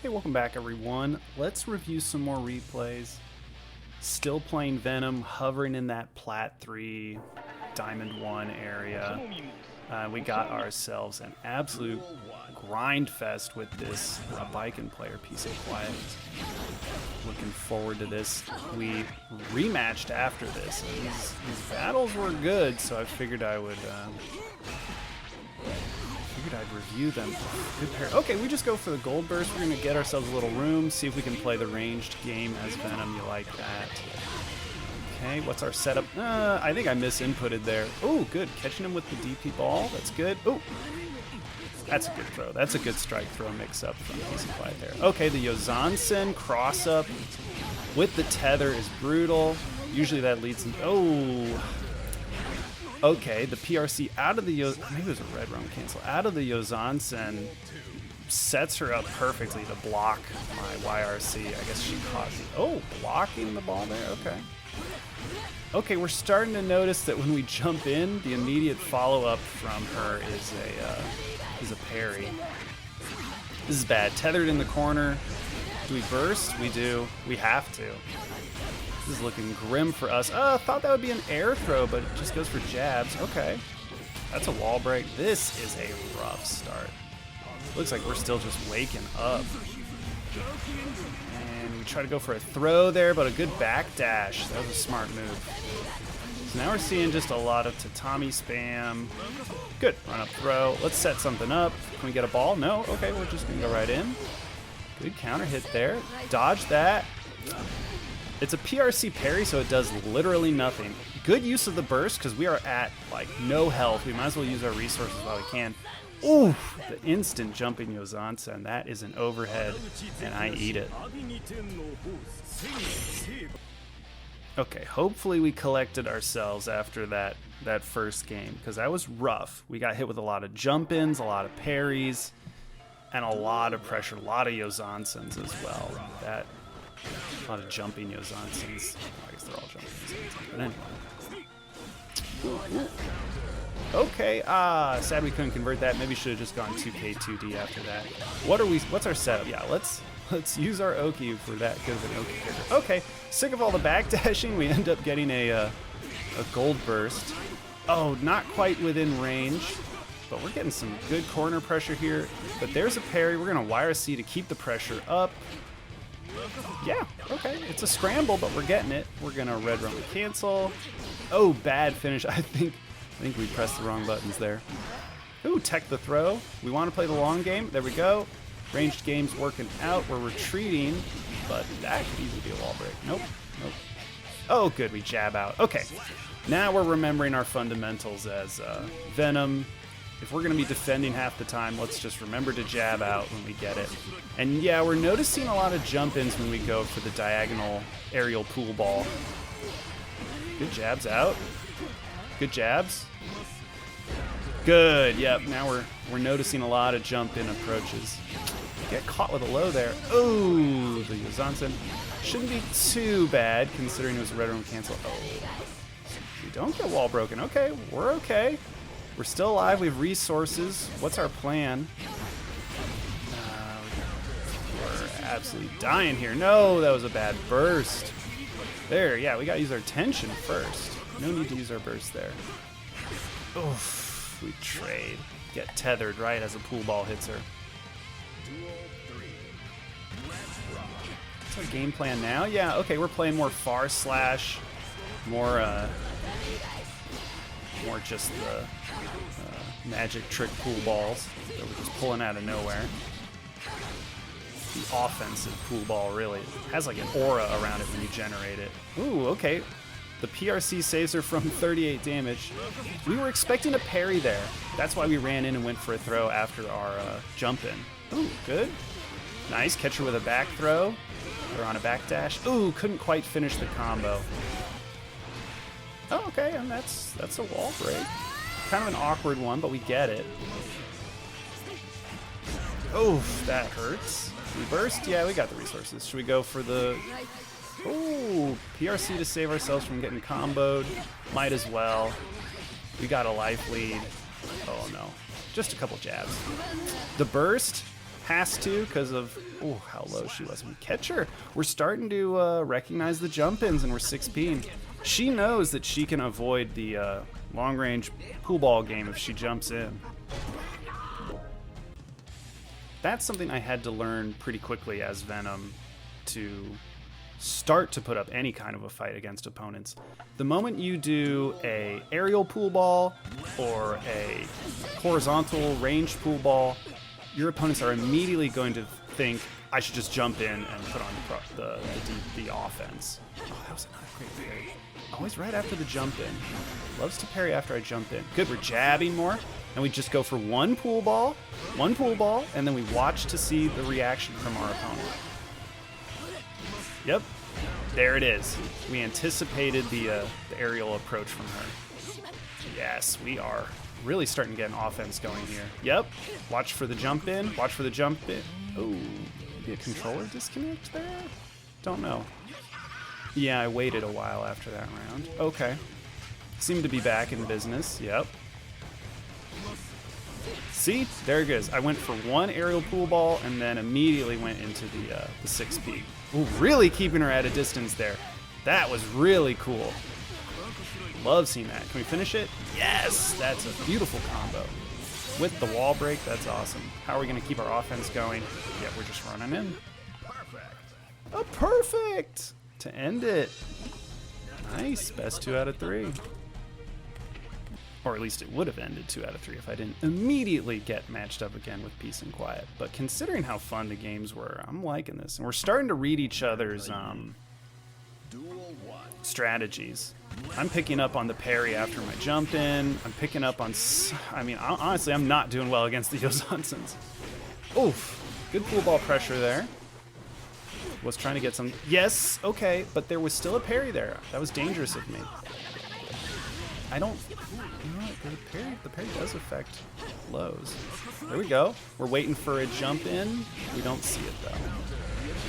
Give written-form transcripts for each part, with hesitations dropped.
Hey, welcome back everyone. Let's review some more replays. Still playing Venom, hovering in that Plat 3, Diamond 1 area. We got ourselves an absolute grind fest with this Baiken player, Peace and Quiet. Looking forward to this. We rematched after this. These battles were good, so I figured I'd review them. Good pair. Okay, we just go for the gold burst. We're gonna get ourselves a little room, see if we can play the ranged game as Venom. You like that? Okay, what's our setup? I think I misinputted there. Oh, good. Catching him with the DP ball. That's good. Oh, that's a good throw. That's a good strike throw mix-up from Peace and Quiet there. Okay, the Yozansen cross-up with the tether is brutal. Usually that leads in... Oh... Okay, the PRC out of the maybe it was a red run cancel. Out of the Yozansen sets her up perfectly to block my YRC. I guess she caught the... Oh, blocking the ball there? Okay. Okay, we're starting to notice that when we jump in, the immediate follow-up from her is a parry. This is bad. Tethered in the corner. Do we burst? We do. We have to. This is looking grim for us. Thought that would be an air throw, but it just goes for jabs. Okay. That's a wall break. This is a rough start. Looks like we're still just waking up. And we try to go for a throw there, but a good backdash. That was a smart move. So now we're seeing just a lot of tatami spam. Good. Run up throw. Let's set something up. Can we get a ball? No? Okay, we're just going to go right in. Good counter hit there. Dodge that. It's a PRC parry, so it does literally nothing. Good use of the burst, because we are at, like, no health. We might as well use our resources while we can. Ooh, the instant jumping Yozansen. That is an overhead, and I eat it. Okay, hopefully we collected ourselves after that first game, because that was rough. We got hit with a lot of jump-ins, a lot of parries, and a lot of pressure, a lot of Yozansens as well. A lot of jumping Yozansens. I guess they're all jumping Yozansens, but anyway. Okay, sad we couldn't convert that. Maybe should have just gone 2K 2D after that. What's our setup? Yeah, let's use our Oki for that good of an Oki character. Okay, sick of all the backdashing, we end up getting a gold burst. Oh, not quite within range, but we're getting some good corner pressure here. But there's a parry. We're gonna YRC to keep the pressure up. Yeah, okay, it's a scramble, but we're getting it. We're gonna red run cancel. Oh, bad finish. I think we pressed the wrong buttons there. Ooh, tech the throw. We want to play the long game. There we go. Ranged game's working out. We're retreating, but that could easily be a wall break. Nope, nope. Oh, good, we jab out. Okay, now we're remembering our fundamentals as Venom. If we're going to be defending half the time, let's just remember to jab out when we get it. And yeah, we're noticing a lot of jump-ins when we go for the diagonal aerial pool ball. Good jabs out. Good jabs. Good, yep, now we're noticing a lot of jump-in approaches. Get caught with a low there. Oh, the Yozansen shouldn't be too bad considering it was a red room cancel. Oh, we don't get wall broken. Okay, we're okay. We're still alive. We have resources. What's our plan? We're absolutely dying here. No, that was a bad burst. There, yeah, we got to use our tension first. No need to use our burst there. Oof, we trade. Get tethered right as a pool ball hits her. What's our game plan now? Yeah, okay, we're playing more far slash, more just the magic trick pool balls that we're just pulling out of nowhere. The offensive pool ball really has like an aura around it when you generate it. Ooh, okay. The PRC saves her from 38 damage. We were expecting a parry there. That's why we ran in and went for a throw after our jump in. Ooh, good. Nice, catch her with a back throw. Or on a backdash. Ooh, couldn't quite finish the combo. Oh, okay, and that's a wall break. Kind of an awkward one, but we get it. Oof, that hurts. We burst? Yeah, we got the resources. Should we go for the... Ooh, PRC to save ourselves from getting comboed. Might as well. We got a life lead. Oh, no. Just a couple jabs. The burst? Has to, because of how low she was. We catch her. We're starting to recognize the jump-ins, and we're 6P. She knows that she can avoid the long-range pool ball game if she jumps in. That's something I had to learn pretty quickly as Venom to start to put up any kind of a fight against opponents. The moment you do a aerial pool ball or a horizontal range pool ball, your opponents are immediately going to think, I should just jump in and put on the offense. Oh, that was another great parry. Always right after the jump in. Loves to parry after I jump in. Good, we're jabbing more. And we just go for one pool ball, and then we watch to see the reaction from our opponent. Yep, there it is. We anticipated the aerial approach from her. Yes, we are really starting to get an offense going here. Yep, watch for the jump in, watch for the jump in. Oh, maybe a controller disconnect there? Don't know. Yeah, I waited a while after that round. Okay. Seemed to be back in business, yep. See, there it goes. I went for one aerial pool ball and then immediately went into the 6P. Ooh, really keeping her at a distance there. That was really cool. Love seeing that. Can we finish it? Yes! That's a beautiful combo. With the wall break, that's awesome. How are we going to keep our offense going? Yeah, we're just running in. A perfect! To end it. Nice. Best 2 out of 3. Or at least it would have ended 2 out of 3 if I didn't immediately get matched up again with Peace and Quiet. But considering how fun the games were, I'm liking this. And we're starting to read each other's strategies. I'm picking up on the parry after my jump in. I'm picking up on... I mean, honestly, I'm not doing well against the Yozansons. Oof. Good pool ball pressure there. Was trying to get some... Yes, okay, but there was still a parry there. That was dangerous of me. I don't... You know what? The parry does affect lows. There we go. We're waiting for a jump in. We don't see it, though.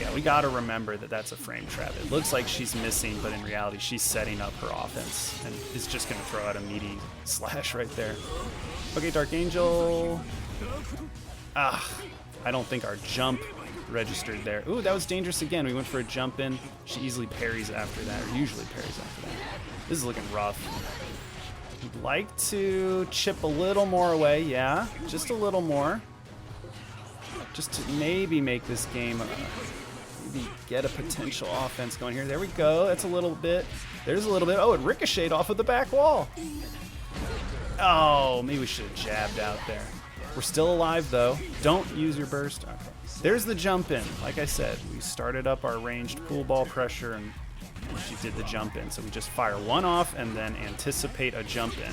Yeah, we got to remember that that's a frame trap. It looks like she's missing, but in reality, she's setting up her offense and is just going to throw out a meaty slash right there. Okay, Dark Angel. Ah, I don't think our jump registered there. Ooh, that was dangerous again. We went for a jump in. She easily parries after that, or usually parries after that. This is looking rough. We'd like to chip a little more away, yeah, just a little more. Just to maybe make this game, maybe get a potential offense going here. There we go, that's a little bit. There's a little bit. Oh, it ricocheted off of the back wall. Oh, maybe we should have jabbed out there. We're still alive, though. Don't use your burst. Okay. There's the jump in. Like I said, we started up our ranged pool ball pressure, and she did the jump in. So we just fire one off and then anticipate a jump in.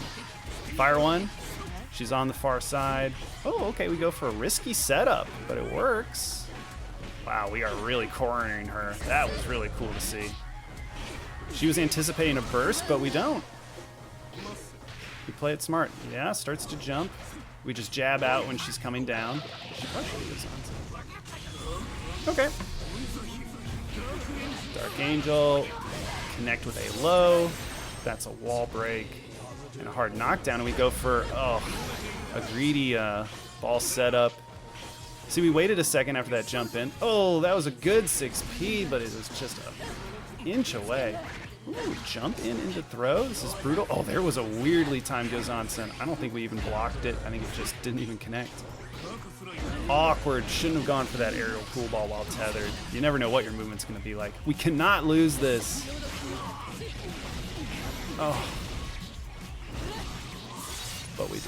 Fire one. She's on the far side. Oh, okay, we go for a risky setup, but it works. Wow, we are really cornering her. That was really cool to see. She was anticipating a burst, but we don't. We play it smart. Yeah, starts to jump. We just jab out when she's coming down. She partially is on. Okay. Dark Angel. Connect with a low. That's a wall break. And a hard knockdown. And we go for, a greedy ball setup. See, we waited a second after that jump in. Oh, that was a good 6P, but it was just an inch away. Ooh, jump in into throw. This is brutal. Oh, there was a weirdly timed Gozansen. I don't think we even blocked it. I think it just didn't even connect. Awkward. Shouldn't have gone for that aerial pool ball while tethered. You never know what your movement's going to be like. We cannot lose this. Oh. But we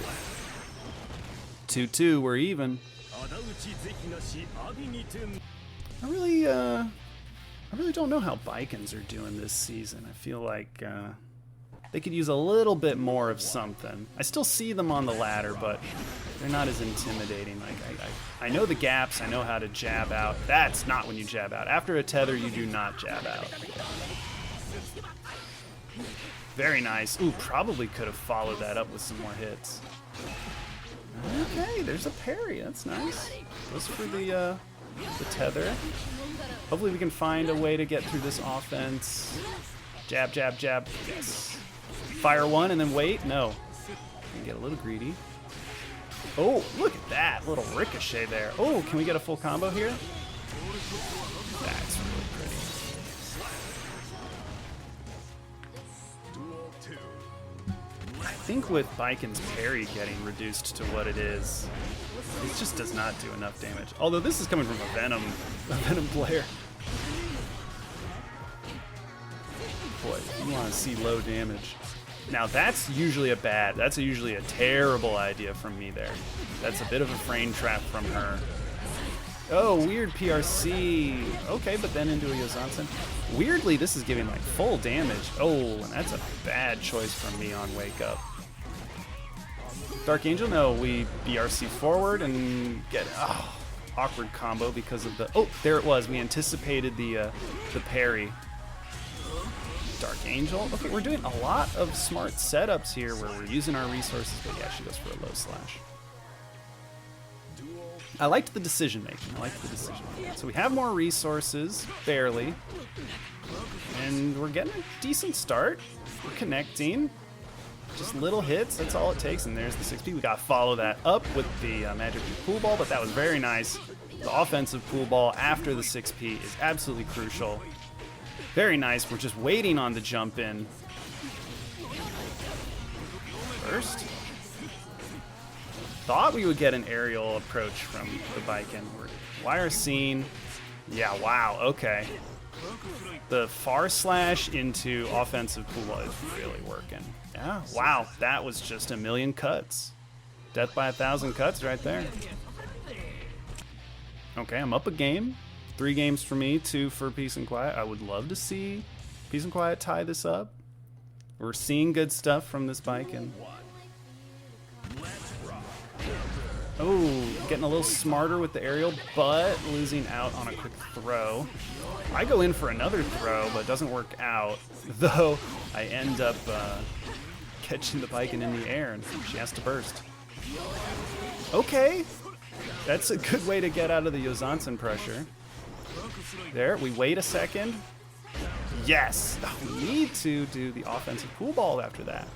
do. 2-2. We're even. I really don't know how Baikens are doing this season. I feel like they could use a little bit more of something. I still see them on the ladder, but they're not as intimidating. Like I know the gaps. I know how to jab out. That's not when you jab out. After a tether, you do not jab out. Very nice. Ooh, probably could have followed that up with some more hits. Okay, there's a parry. That's nice. Goes for the tether. Hopefully we can find a way to get through this offense. Jab, jab, jab. Yes. Fire one and then wait. No. Can get a little greedy. Oh, look at that little ricochet there. Oh, can we get a full combo here? That's really pretty. I think with Baiken's parry getting reduced to what it is, it just does not do enough damage. Although this is coming from a Venom player. Boy, you want to see low damage. Now that's usually a terrible idea from me there. That's a bit of a frame trap from her. Oh, weird PRC. Okay, but then into a Yozansen. Weirdly, this is giving like full damage. Oh, and that's a bad choice from me on Wake Up. Dark Angel, no, we BRC forward and get awkward combo because of the, oh, there it was. We anticipated the parry. Dark Angel. Okay, we're doing a lot of smart setups here where we're using our resources, but yeah, she goes for a low slash. I liked the decision making. So we have more resources, barely. And we're getting a decent start. We're connecting. Just little hits, that's all it takes, and there's the 6P. We gotta follow that up with the magic pool ball, but that was very nice. The offensive pool ball after the 6P is absolutely crucial. Very nice. We're just waiting on the jump in. First. Thought we would get an aerial approach from the Baiken. Wire scene. Yeah, wow, okay. The far slash into offensive pool ball is really working. Yeah, wow, that was just a million cuts. Death by 1,000 cuts right there. Okay, I'm up a game. 3 games for me, 2 for Peace and Quiet. I would love to see Peace and Quiet tie this up. We're seeing good stuff from this Baiken. Oh, getting a little smarter with the aerial, but losing out on a quick throw. I go in for another throw, but it doesn't work out. Though I end up catching the Baiken in the air, and she has to burst. Okay, that's a good way to get out of the Yozansen pressure. There, we wait a second. Yes! We need to do the offensive pool ball after that.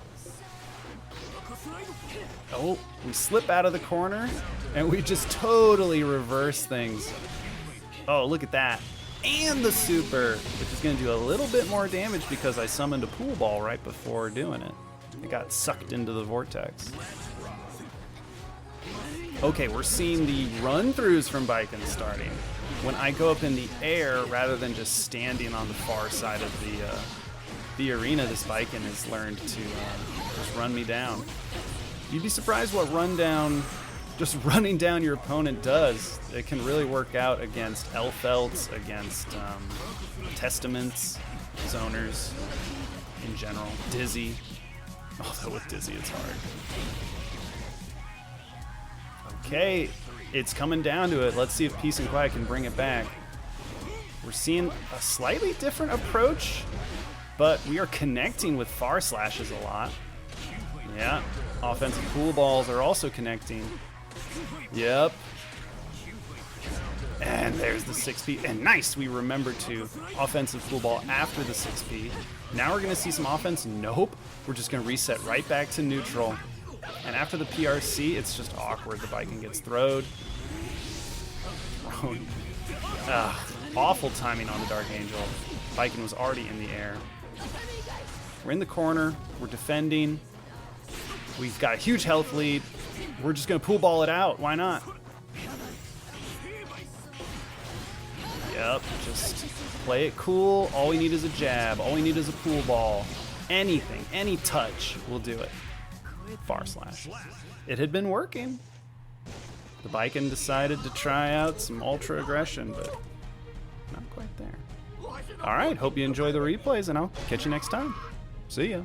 Oh, we slip out of the corner, and we just totally reverse things. Oh, look at that. And the super, which is going to do a little bit more damage because I summoned a pool ball right before doing it. It got sucked into the vortex. Okay, we're seeing the run-throughs from Baiken starting. When I go up in the air, rather than just standing on the far side of the arena, this Baiken has learned to just run me down. You'd be surprised what just running down your opponent does. It can really work out against Elfelts, against Testaments, Zoners in general, Dizzy. Although with Dizzy it's hard. Okay, it's coming down to it. Let's see if Peace and Quiet can bring it back. We're seeing a slightly different approach, but we are connecting with far slashes a lot. Yeah, offensive pool balls are also connecting. Yep. And there's the 6P. And nice, we remembered to offensive pool ball after the 6P. Now we're going to see some offense. Nope. We're just going to reset right back to neutral. And after the PRC, it's just awkward. The Baiken gets throwed. Awful timing on the Dark Angel. Baiken was already in the air. We're in the corner. We're defending. We've got a huge health lead. We're just going to pool ball it out. Why not? Yep, just play it cool. All we need is a jab. All we need is a pool ball. Anything, any touch will do it. Far slash. It had been working. The Baiken decided to try out some ultra aggression, but not quite there. All right, hope you enjoy the replays, and I'll catch you next time. See ya.